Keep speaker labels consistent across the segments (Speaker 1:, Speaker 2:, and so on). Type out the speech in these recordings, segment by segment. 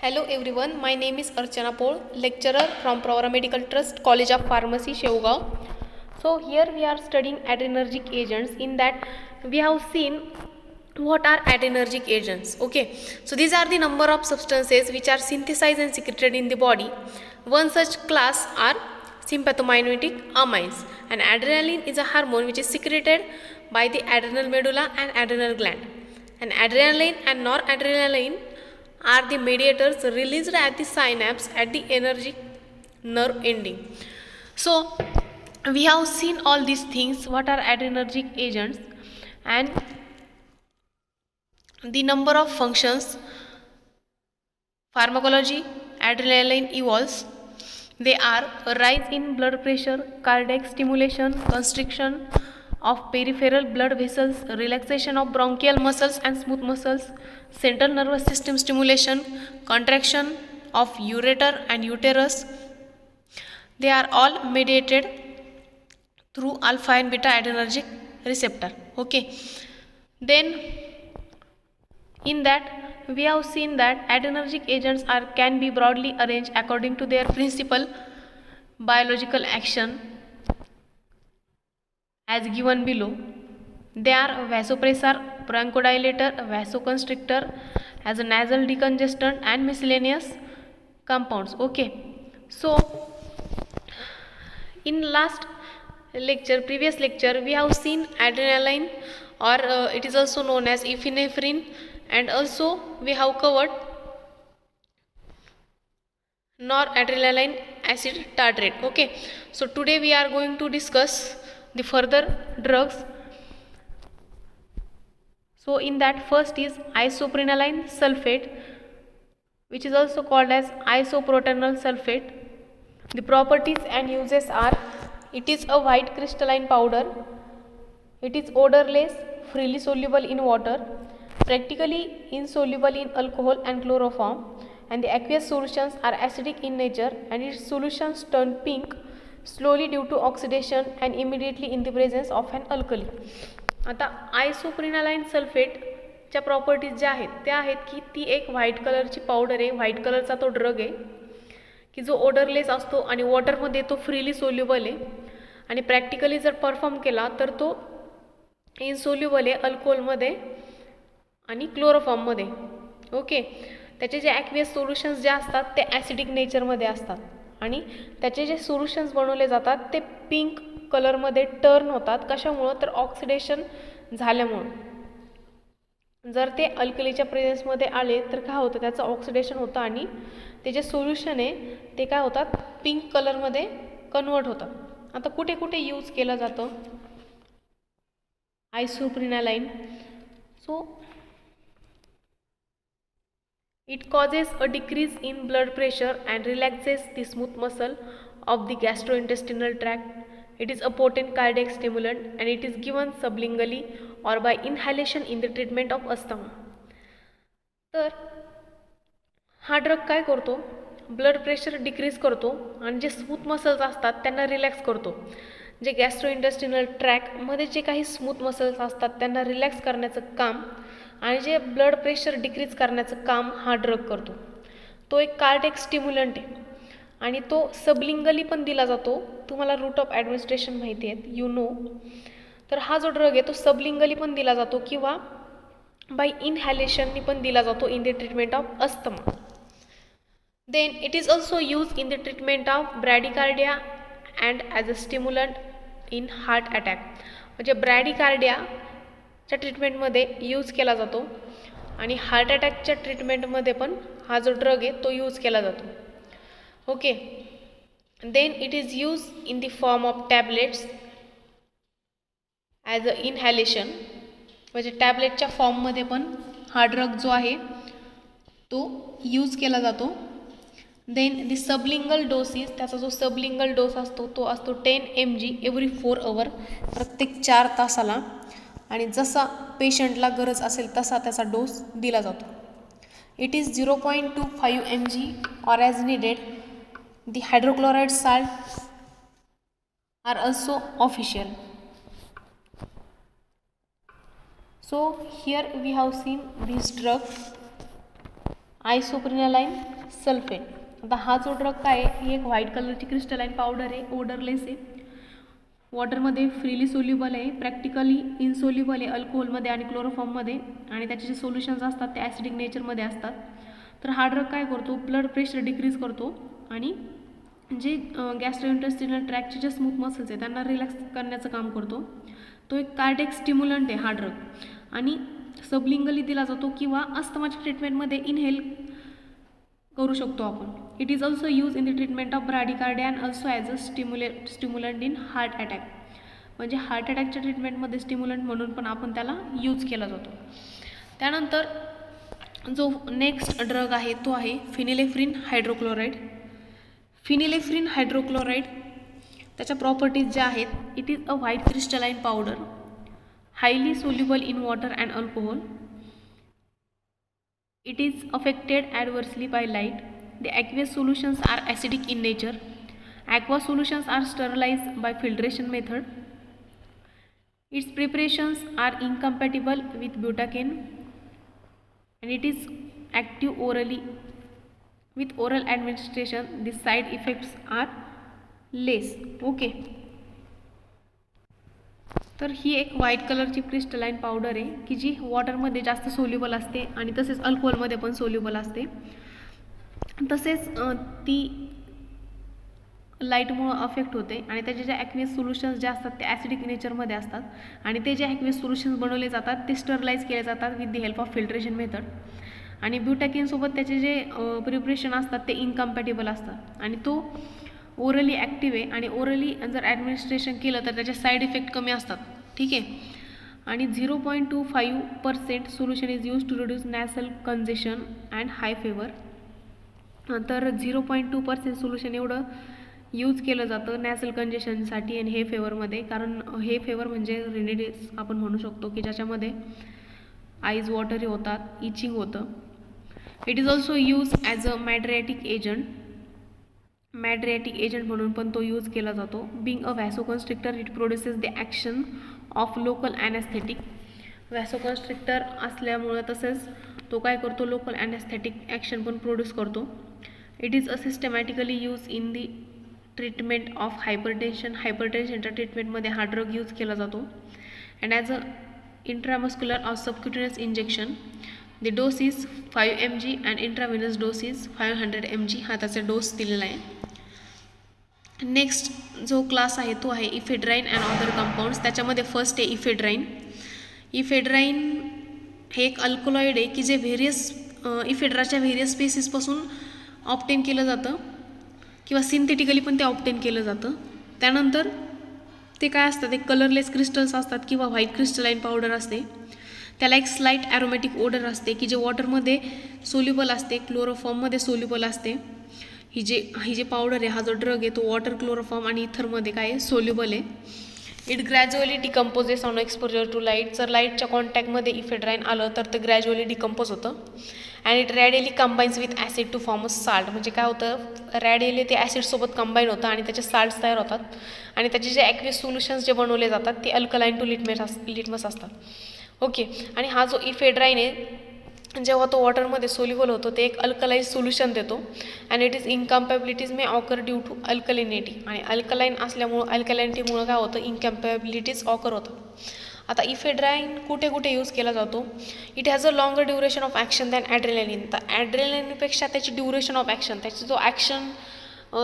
Speaker 1: Hello everyone, my name is Archana Pol, lecturer from Pravara Medical Trust, College of Pharmacy, Shevgaon. So here we are studying adrenergic agents. In that we have seen what are adrenergic agents. Okay, so these are the number of substances which are synthesized and secreted in the body. One such class are sympathomimetic amines, and adrenaline is a hormone which is secreted by the adrenal medulla and adrenal gland. And adrenaline and noradrenaline are the mediators released at the synapse at the energetic nerve ending. So we have seen all these things, what are adrenergic agents and the number of functions. Pharmacology, adrenaline evolves. They are a rise in blood pressure, cardiac stimulation, constriction of peripheral blood vessels, relaxation of bronchial muscles and smooth muscles, central nervous system stimulation, contraction of ureter and uterus. They are all mediated through alpha and beta adrenergic receptor. Okay. Then in that we have seen that adrenergic agents can be broadly arranged according to their principal biological action as given below. They are vasopressor, bronchodilator, vasoconstrictor, as a nasal decongestant and miscellaneous compounds. Okay, so in previous lecture, we have seen adrenaline, or it is also known as epinephrine, and also we have covered noradrenaline acid tartrate. Okay, so today we are going to discuss the further drugs. So in that, first is isoprenaline sulfate, which is also called as isoproterenol sulfate. The properties and uses are: it is a white crystalline powder, it is odorless, freely soluble in water, practically insoluble in alcohol and chloroform, and the aqueous solutions are acidic in nature, and its solutions turn pink slowly due to oxidation and immediately in the presence of an alkali. आता आयसोप्रिनालाइन सल्फेटच्या properties ज्या आहेत त्या आहेत की ती एक white कलरची पावडर आहे, व्हाईट कलरचा तो ड्रग आहे की जो ओडरलेस असतो आणि वॉटरमध्ये तो फ्रीली सोल्युबल आहे, आणि प्रॅक्टिकली जर परफॉर्म केला तर तो इनसोल्युबल आहे अल्कोहोलमध्ये आणि क्लोरोफॉर्ममध्ये. ओके, त्याचे जे ॲक्वियस सोल्युशन्स जे असतात ते ॲसिडिक नेचरमध्ये असतात, आणि त्याचे जे सोल्युशन्स बनवले जातात ते पिंक कलरमध्ये टर्न होतात. कशामुळं? तर ऑक्सिडेशन झाल्यामुळं. जर ते अल्कलीच्या प्रेझेन्समध्ये आले तर काय होतं, त्याचं ऑक्सिडेशन होतं आणि ते जे सोल्युशन आहे ते काय होतात, पिंक कलरमध्ये कन्वर्ट होतात. आता कुठे कुठे यूज केलं जातं isoprenaline? So it causes a decrease in blood pressure and relaxes the smooth muscle of the gastrointestinal tract. It is a potent cardiac stimulant and it is given sublingually or by inhalation in the treatment of asthma. तर हा drug काय करतो, blood pressure decrease करतो आणि जे smooth muscles असतात त्यांना relax करतो. जे गॅस्ट्रोइंटेस्टिनल ट्रॅकमध्ये जे काही स्मूथ मसल्स असतात त्यांना रिलॅक्स करण्याचं काम आणि जे ब्लड प्रेशर डिक्रीज करण्याचं काम हा ड्रग करतो. तो एक कार्डियक स्टिम्युलंट आहे आणि तो सबलिंगली पण दिला जातो. तुम्हाला रूट ऑफ ॲडमिनिस्ट्रेशन माहिती आहेत, यू नो. तर हा जो ड्रग आहे तो सबलिंगली पण दिला जातो किंवा बाय इनहॅलेशननी पण दिला जातो in the treatment of asthma. Then it is also use in the treatment of bradycardia and as a stimulant in heart attack. म्हणजे ब्रॅडिकार्डियाच्या ट्रीटमेंटमध्ये यूज केला जातो आणि हार्ट अटॅकच्या ट्रीटमेंटमध्ये पण हा जो ड्रग आहे तो यूज केला जातो. Okay, then it is use in the form of tablets as a inhalation. म्हणजे टॅबलेटच्या फॉर्ममध्ये पण हा ड्रग जो आहे तो यूज केला जातो. देन द सबलिंगल डोसीस, त्याचा जो सबलिंगल डोस असतो तो असतो 10 mg एव्हरी 4 hour, प्रत्येक 4 तासाला, आणि जसा पेशंटला गरज असेल तसा त्याचा डोस दिला जातो. It is 0.25 mg or as needed. The hydrochloride salt are also official. So here we have seen this drug isoprenaline sulphate. आता हा जो ड्रग काय आहे, ही एक व्हाईट कलरची क्रिस्टलाइन पावडर आहे, ओडरलेस आहे, वॉटरमध्ये फ्रीली सोल्युबल आहे, प्रॅक्टिकली इनसोल्युबल आहे अल्कोहोलमध्ये आणि क्लोरोफॉर्ममध्ये, आणि त्याचे जे सोल्युशन्स असतात ते ॲसिडिक नेचरमध्ये असतात. तर हा ड्रग काय करतो, ब्लड प्रेशर डिक्रीज करतो आणि जे गॅस्ट्रोइंटेस्टिनल ट्रॅकचे जे स्मूथ मसल्स आहे त्यांना रिलॅक्स करण्याचं काम करतो. तो एक कार्डियक स्टिम्युलंट आहे हा ड्रग, आणि सबलिंगली दिला जातो किंवा अस्थमाच्या ट्रीटमेंटमध्ये इनहेल करू शकतो आपण. It is also use in the treatment of bradycardia and also as a stimulant in heart attack. म्हणजे हार्ट अटॅकच्या ट्रीटमेंटमध्ये स्टिम्युलंट म्हणून पण आपण त्याला यूज केला जातो. त्यानंतर जो नेक्स्ट ड्रग आहे तो आहे फिनिलेफ्रिन हायड्रोक्लोराईड. फिनिलेफ्रिन हायड्रोक्लोराईड त्याच्या प्रॉपर्टीज ज्या आहेत, it is a white crystalline powder, highly soluble in water and alcohol. It is affected adversely by light. The aqueous solutions are acidic in nature. Aqueous solutions are sterilized by filtration method. Its preparations are incompatible with butane, and it is active orally. With oral administration, the side effects are less. Okay. तर ही एक white कलरची crystalline powder आहे की जी वॉटरमध्ये जास्त soluble असते आणि तसेच अल्कोहोलमध्ये पण सोल्युबल असते. तसेच ती लाईटमुळं अफेक्ट होते आणि त्याचे जे ॲक्वेस सोल्युशन्स जे असतात ते ॲसिडिक नेचरमध्ये असतात आणि ते जे ॲक्वेस सोल्युशन्स बनवले जातात ते स्टरलाइज केले जातात with the help of filtration method. आणि ब्युटॅकिनसोबत त्याचे जे प्रिपरेशन असतात ते इनकम्पॅटेबल असतात आणि तो ओरली ॲक्टिव्ह आहे आणि ओरली जर ॲडमिनिस्ट्रेशन केलं तर त्याचे साईड इफेक्ट कमी असतात. ठीक आहे. आणि 0.25% solution is use to reduce nasal congestion and hay fever. तर 0.2% सोल्युशन एवढं यूज केलं जातं नॅसल कंजेशनसाठी आणि हे फेवरमध्ये, कारण हे फेवर म्हणजे रिनिटिस आपण म्हणू शकतो की ज्याच्यामध्ये आईज वॉटरी होतात, इचिंग होतं. It is also use as a mydriatic agent. Mydriatic agent म्हणून पण तो यूज केला जातो. Being a vasoconstrictor it produces the action of local anaesthetic. Vasoconstrictor असल्यामुळं तसेच तो काय करतो, लोकल ॲनेस्थेटिक ॲक्शन पण प्रोड्यूस करतो. It is a systematically use in the treatment of hypertension. हायपरटेन्शनच्या ट्रीटमेंटमध्ये हा ड्रग यूज केला जातो. And as a intramuscular or subcutaneous injection. The dose is 5 mg and intravenous dose is 500 mg. हा त्याचा dose दिलेला आहे. नेक्स्ट जो क्लास आहे तो आहे इफेड्राईन अँड अदर कंपाऊंड्स. त्याच्यामध्ये फर्स्ट आहे इफेड्राईन. इफेड्राईन हे एक अल्कलॉइड आहे की जे इफेड्राच्या व्हेरियस स्पेसिसपासून ऑप्टेन केलं जातं किंवा सिंथेटिकली पण ते ऑप्टेन केलं जातं. त्यानंतर ते काय असतात, एक कलरलेस क्रिस्टल्स असतात किंवा व्हाईट क्रिस्टलाइन पावडर असते. त्याला एक स्लाइट ॲरोमॅटिक ओडर असते की जे वॉटरमध्ये सोल्युबल असते, क्लोरोफॉर्ममध्ये सोल्युबल असते. ही जे पावडर आहे, हा जो ड्रग आहे तो वॉटर, क्लोरोफॉर्म आणि इथरमध्ये काय सोल्युबल आहे. It gradually decomposes on exposure to light. जर लाईटच्या कॉन्टॅक्टमध्ये इफेड्राईन आलं तर ते ग्रॅज्युअली डिकम्पोज होतं. And it readily combines with acid to form a salt. म्हणजे काय होतं, रॅडियली ते ॲसिडसोबत कंबाईन होतं आणि त्याचे साल्ट्स तयार होतात आणि त्याचे जे ॲक्वेस सोल्युशन्स जे बनवले जातात ते अल्कलाईन टू लिटमस असतात. ओके. आणि हा जो इफेड्राईन आहे जेव्हा तो वॉटरमध्ये सोल्युबल होतो ते एक अल्कलाईन सोल्युशन देतो. And it is incompatibilities may occur due to alkalinity. आणि अल्कलाईन असल्यामुळं अल्कलाइनिटीमुळं काय होतं, इनकम्पॅबिलिटीज ऑकर होतं. आता इफेड्राईन कुठे कुठे यूज केला जातो. It has a longer duration of action than adrenaline. तर ॲड्रेनालिनपेक्षा त्याची ड्युरेशन ऑफ ॲक्शन, त्याचा जो ॲक्शन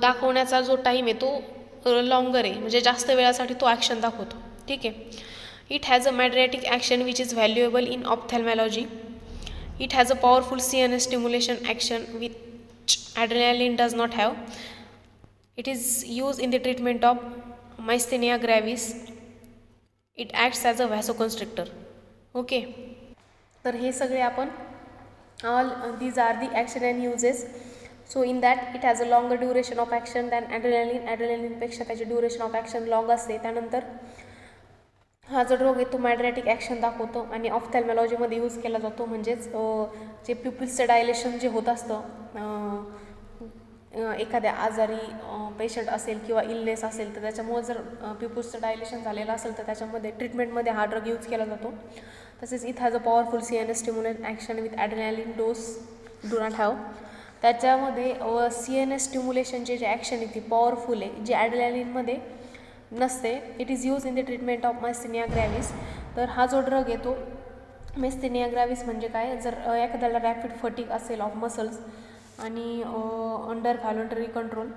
Speaker 1: दाखवण्याचा जो टाईम आहे तो लॉंगर आहे, म्हणजे जास्त वेळासाठी तो ॲक्शन दाखवतो. ठीक आहे. It has a mydriatic action which is valuable in ophthalmology. It has a powerful CNS stimulation action which adrenaline does not have. It is used in the treatment of myasthenia gravis. It acts as a vasoconstrictor. Okay. तर हे सगळे आपण all these are the action and uses. So in that it has a longer duration of action than adrenaline. Adrenaline पेक्षा त्याची duration of action long असते. त्यानंतर हा जो ड्रग आहे तो मॅड्रियाटिक ॲक्शन दाखवतो आणि ऑफ्थॅल्मॉलॉजीमध्ये यूज केला जातो. म्हणजेच जे प्युपिल्सचं डायलेशन जे होत असतं एखाद्या आजारी पेशंट असेल किंवा इलनेस असेल तर त्याच्यामुळे जर प्युपिल्सचं डायलेशन झालेलं असेल तर त्याच्यामध्ये ट्रीटमेंटमध्ये हा ड्रग यूज केला जातो. तसेच it has a powerful CNS stimulant action with adrenaline dose do not have. त्याच्यामध्ये CNS स्टिम्युलेशनचे जे ॲक्शन आहे ती पॉवरफुल आहे, जी ॲड्रेनालिनमध्ये नसते. It is use in the treatment of myasthenia gravis. तर हा जो ड्रग आहे तो मायस्थेनिया ग्रॅव्हिस म्हणजे काय, जर एखाद्याला रॅपिड फटीग असेल ऑफ मसल्स आणि अंडर व्हॉलंटरी कंट्रोल,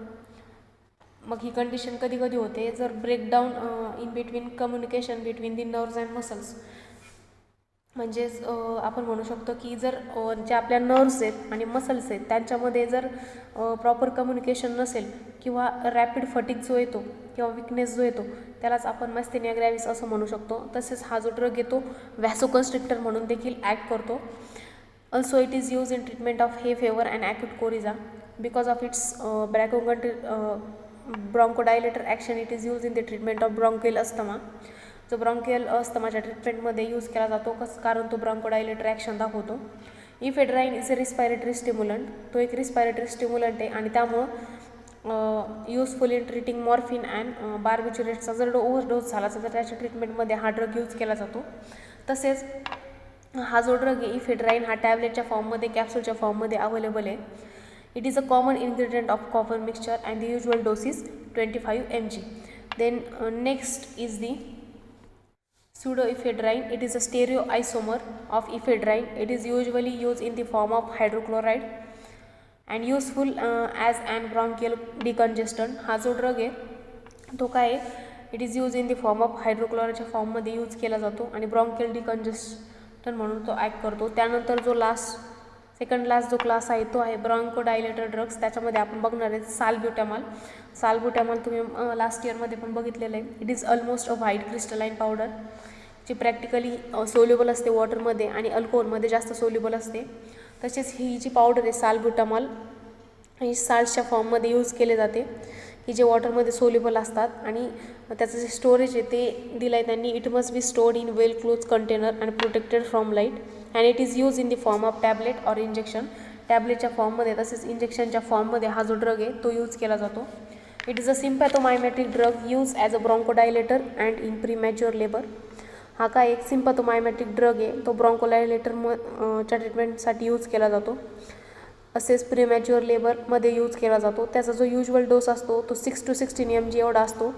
Speaker 1: मग ही कंडिशन कधी कधी होते जर breakdown in between communication between the nerves and muscles. म्हणजेच आपण म्हणू शकतो की जर जे आपल्या नर्व्स आहेत आणि मसल्स आहेत त्यांच्यामध्ये जर प्रॉपर कम्युनिकेशन नसेल किंवा रॅपिड फटीग जो येतो किंवा विकनेस जो येतो त्यालाच आपण मायस्थेनिया ग्रॅव्हिस असं म्हणू शकतो. तसेच हा जो ड्रग येतो व्हॅसोकन्स्ट्रिक्टर म्हणून देखील ॲक्ट करतो. Also it is used in treatment of hay fever and acute coryza. Because of its bronchodilator action, it is used in the treatment of bronchial asthma. जो ब्रॉन्कियल अस्थमाच्या ट्रीटमेंटमध्ये यूज केला जातो कारण तो ब्रॉन्कोडायलेटर ॲक्शन दाखवतो. Ephedrine is a respiratory stimulant. तो एक रिस्पायरेटरी स्टिम्युलंट आहे आणि त्यामुळं useful in treating morphine and बार्बिच्युरेटचा जर ओव्हरडोस झाला तर त्याच्या ट्रीटमेंटमध्ये हा ड्रग यूज केला जातो. तसेच हा जो ड्रग आहे इफेड्राईन हा टॅबलेटच्या फॉर्ममध्ये कॅप्सूलच्या फॉर्ममध्ये अवेलेबल आहे. It is a common ingredient of copper mixture and the usual dose is 25 mg. Then next is the pseudoephedrine. It is a stereoisomer of ephedrine. It is usually used in the form of hydrochloride and useful as an bronchial decongestant. हा जो drug आहे तो काय आहे, it is use in the form of हायड्रोक्लोराईडच्या फॉर्ममध्ये use केला जातो आणि ब्रॉन्कियल डिकंजेस्टन म्हणून तो ॲक्ट करतो. त्यानंतर जो सेकंड लास्ट जो क्लास आहे तो आहे ब्रॉन्कोडायलेटर ड्रग्स. त्याच्यामध्ये आपण बघणार आहे साल्ब्युटॅमॉल. साल्ब्युटॅमॉल तुम्ही लास्ट इयरमध्ये पण बघितलेलं आहे. It is almost a white crystalline powder जी प्रॅक्टिकली सोल्युबल असते वॉटरमध्ये आणि अल्कोहोलमध्ये जास्त सोल्युबल असते. तसेच ही जी पावडर आहे साल्ब्युटॅमॉल ही साल्टच्या फॉर्ममध्ये यूज केले जाते की जे वॉटरमध्ये सोल्युबल असतात आणि त्याचं जे स्टोरेज आहे ते दिलं आहे त्यांनी. It must be stored in well close container and protected from light and it is use in the form of tablet or injection. टॅबलेटच्या फॉर्ममध्ये तसेच इंजेक्शनच्या फॉर्ममध्ये हा जो ड्रग आहे तो यूज केला जातो. It is a sympathomimetic drug use as a bronchodilator and in premature labour. हा काय एक सिम्पॅथोमायमॅटिक ड्रग आहे, तो ब्रॉन्कोडायलेटर च्या ट्रीटमेंटसाठी यूज केला जातो. तसेच प्रीमॅच्युअर लेबरमध्ये यूज केला जातो. त्याचा जो युजल डोस असतो तो 6 to 16 mg एवढा असतो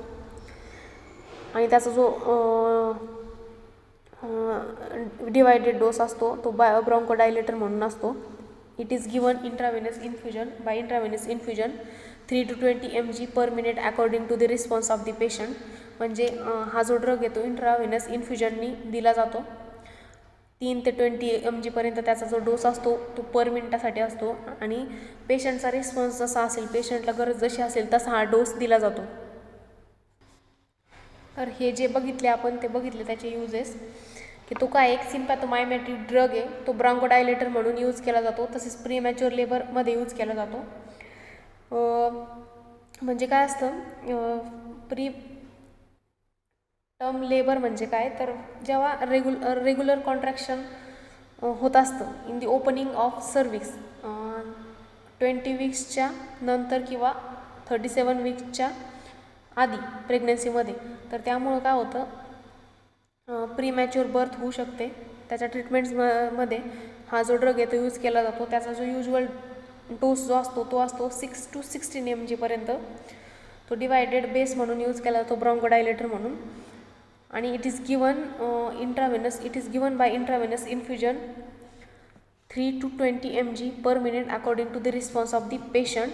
Speaker 1: आणि त्याचा जो डिवायडेड डोस असतो तो ब्रॉन्कोडायलेटर म्हणून असतो. It is given intravenous infusion by intravenous infusion 3 to 20 mg per minute according to the response of the patient. म्हणजे हा जो ड्रग आहे तो इंट्राव्हेनस इन्फ्युजननी दिला जातो. 3 ते 20 mg पर्यंत त्याचा जो डोस असतो तो पर मिनिटासाठी असतो आणि पेशंटचा रिस्पॉन्स जसा असेल, पेशंटला गरज जशी असेल तसा हा डोस दिला जातो. तर हे जे बघितले आपण ते बघितले त्याचे युजेस की तो काय एक सिम्पॅथोमायमॅटिक ड्रग आहे, तो ब्रॉन्कोडायलेटर म्हणून यूज केला जातो. तसेच प्रीमॅच्युअर लेबरमध्ये यूज केला जातो. म्हणजे काय असतं प्री टर्म लेबर म्हणजे काय तर जेव्हा रेग्युलर कॉन्ट्रॅक्शन होत असतं in the opening of cervix 20 वीक्सच्या नंतर किंवा 37 वीक्सच्या आधी प्रेग्नन्सीमध्ये, तर त्यामुळं काय होतं प्रीमॅच्युअर बर्थ होऊ शकते. त्याच्या ट्रीटमेंट्समध्ये हा जो ड्रग आहे तो यूज केला जातो. त्याचा जो युजल डोस जो असतो तो असतो 6 to 16 mg पर्यंत. तो डिवायडेड बेस म्हणून यूज केला जातो ब्रॉन्कोडायलेटर म्हणून आणि it is given by intravenous infusion 3 to 20 mg per minute according to the response of the patient.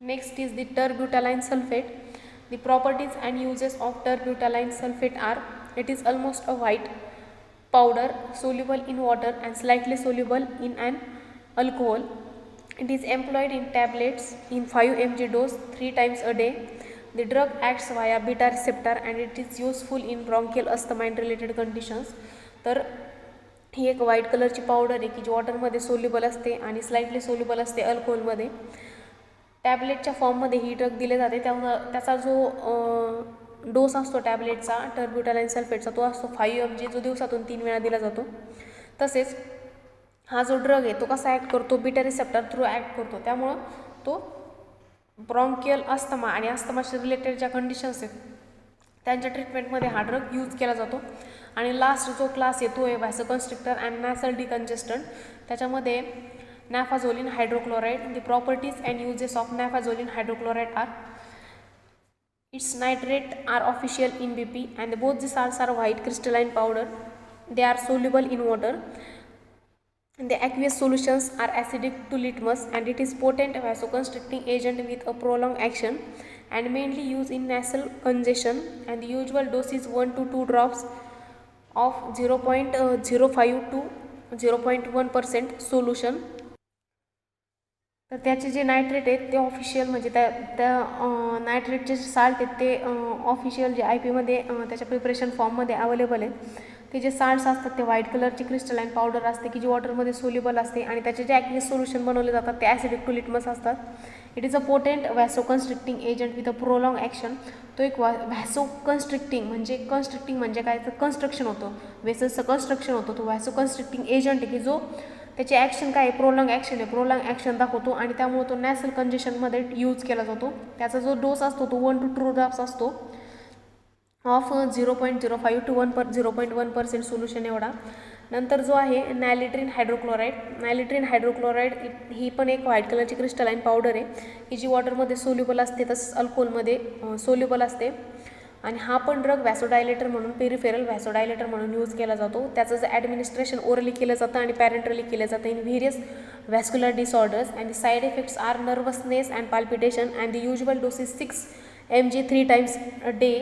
Speaker 1: Next is the terbutaline sulfate. The properties and uses of terbutaline sulfate are: it is almost a white powder soluble in water and slightly soluble in an alcohol. It is employed in tablets in 5 mg dose 3 times a day. The drug acts via beta receptor and it is useful in bronchial asthma and related conditions. तर ही एक white कलरची powder आहे की जी वॉटरमध्ये soluble असते आणि slightly soluble असते अल्कोहोलमध्ये. टॅबलेटच्या फॉर्ममध्ये ही drug दिले जाते. त्याचा जो डोस असतो टॅबलेटचा टर्ब्युटालाइन सल्फेटचा तो असतो 5 mg जो दिवसातून 3 वेळा दिला जातो. तसेच हा जो ड्रग आहे तो कसा ॲक्ट करतो, बीटा रिसेप्टर थ्रू ॲक्ट करतो. त्यामुळं तो ब्रॉन्कियल अस्थमा आणि अस्थमाशी रिलेटेड ज्या कंडिशन्स आहेत त्यांच्या ट्रीटमेंटमध्ये हा ड्रग यूज केला जातो. आणि लास्ट जो क्लास येतो आहे व्हॅसोकन्स्ट्रिक्टर अँड नॅसल डिकंजेस्टंट, त्याच्यामध्ये naphazoline hydrochloride. The properties and uses of naphazoline hydrochloride are its nitrate are official in BP and both the salts are white crystalline powder. They are soluble in water. The aqueous solutions are acidic to litmus and it is potent vasoconstricting agent with a prolonged action and mainly used in nasal congestion, and the usual dose is 1 to 2 drops of 0.05 to 0.1% solution. तर त्याचे जे nitrate आहेत ते official म्हणजे त्या नायट्रेटचे salt आहेत ते official जे IP-मध्ये त्याच्या प्रिपरेशन फॉर्ममध्ये अवेलेबल आहेत. ते जे साल्ट्स असतात ते व्हाईट कलरची क्रिस्टलाइन पावडर असते की जी वॉटरमध्ये सोल्युबल असते आणि त्याचे जे ॲक्वियस सोल्युशन बनवले जातात ते ॲसिडिक टू लिटमस असतात. It is a potent vasoconstricting agent with a prolong action. तो एक व्हॅसोकन्स्ट्रिक्टिंग म्हणजे काय तर कन्स्ट्रक्शन होतं, वेसल्सचं कन्स्ट्रक्शन होतं. तो व्हॅसोकन्स्ट्रिक्टिंग एजंट आहे की जो त्याची ॲक्शन काय आहे, प्रोलॉंग ॲक्शन आहे, प्रोलॉंग ॲक्शन दाखवतो आणि त्यामुळे तो नॅसल कंजेशनमध्ये यूज केला जातो. त्याचा जो डोस असतो तो 1 to 2 ड्रॉप्स असतो ऑफ 0.05 to 0.1% सोल्युशन एवढा. नंतर जो आहे नॅलिट्रिन हायड्रोक्लोराइड. नॅलिट्रिन हायड्रोक्लोराइड ही पण एक व्हाईट कलरची क्रिस्टलाइन पावडर आहे की जी वॉटरमध्ये सोल्युबल असते तसंच अल्कोहोलमध्ये सोल्युबल असते आणि हा पण ड्रग व्हॅसोडायलेटर म्हणून, पेरिफेरल व्हॅसोडायलेटर म्हणून यूज केला जातो. त्याचं जे ॲडमिनिस्ट्रेशन ओरली केलं जातं आणि पॅरेंटली केलं जातं in various vascular disorders and the side effects are nervousness and palpitation and the usual dose is 6 mg 3 times a day.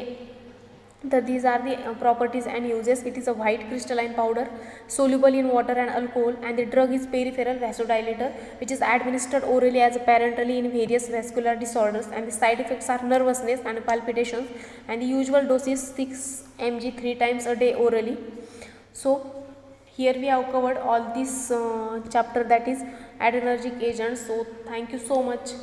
Speaker 1: तर these are the properties and uses. It is a white crystalline powder soluble in water and alcohol, and the drug is peripheral vasodilator which is administered orally as parenterally in various vascular disorders, and the side effects are nervousness and palpitations, and the usual dose is 6 mg 3 times a day orally. So here we have covered all this chapter, that is adrenergic agents. So thank you so much.